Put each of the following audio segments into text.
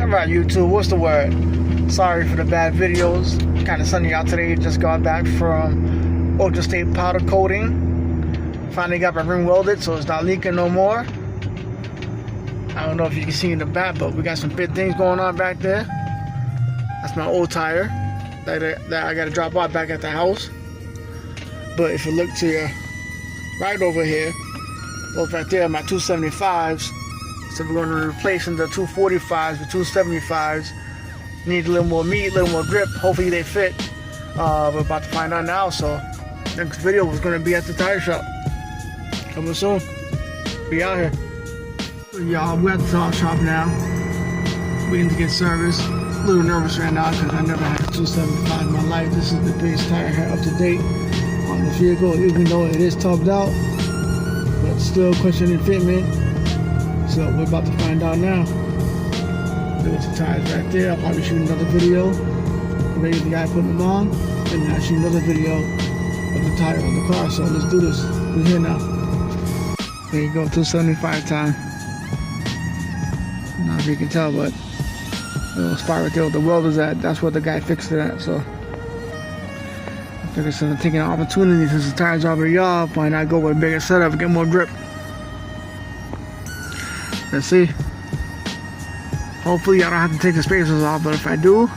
Alright YouTube, what's the word? Sorry for the bad videos. Kind of sunny out today. Just got back from Ultra State powder coating. Finally got my rim welded so it's not leaking no more. I don't know if you can see in the back, but we got some big things going on back there. That's my old tire that I got to drop off back at the house. But if you look to your right over here, both right there, my 275s. So we're going to be replacing the 245s with 275s. Need a little more meat, a little more grip. Hopefully they fit. We're about to find out now. So next video was going to be at the tire shop. Coming soon. Be out here. Y'all, we're at the tire shop now. Waiting to get service. A little nervous right now because I never had a 275 in my life. This is the biggest tire I had up to date on the vehicle, even though it is tubbed out, but still questioning fitment. So we're about to find out now. There's the tires right there. I'll probably shoot another video of the guy putting them on, and then I'll shoot another video of the tire on the car. So let's do this. We're here now. There you go, 275 time. I don't know if you can tell, but the little spot right there where the welder's at, that's where the guy fixed it at. So I figured instead of taking an opportunity since the tire's already off, why not go with a bigger setup and get more grip? Let's see. Hopefully I don't have to take the spacers off, but if I do,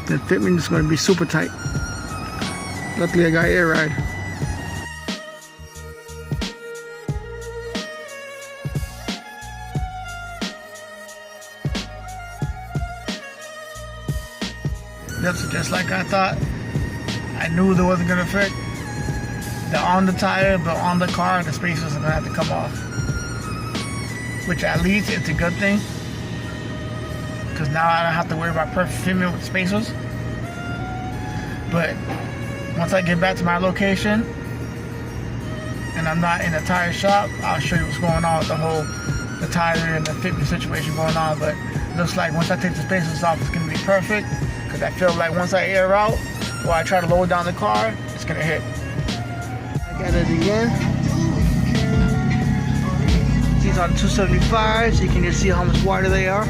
the fitment is going to be super tight. Luckily I got air ride. Yep, so just like I thought, I knew there wasn't going to fit. They're on the tire, but on the car, the spacers are going to have to come off. Which at least it's a good thing, because now I don't have to worry about perfect fitment with spacers. But once I get back to my location and I'm not in the tire shop, I'll show you what's going on with the tire and the fitment situation going on. But it looks like once I take the spacers off, it's going to be perfect, because I feel like once I air out or I try to lower down the car, it's going to hit. I got it again. These are the 275s. You can just see how much wider they are.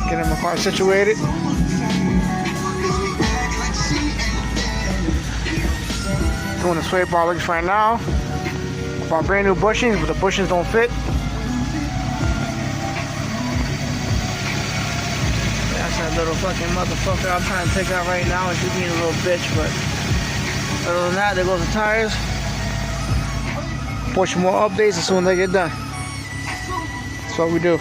Getting my car situated. Doing the sway bar links right now. Bought brand new bushings, but the bushings don't fit. That's that little fucking motherfucker I'm trying to take out right now. She's being a little bitch, but other than that, there goes the tires. Push more updates as soon as they get done. That's what we do.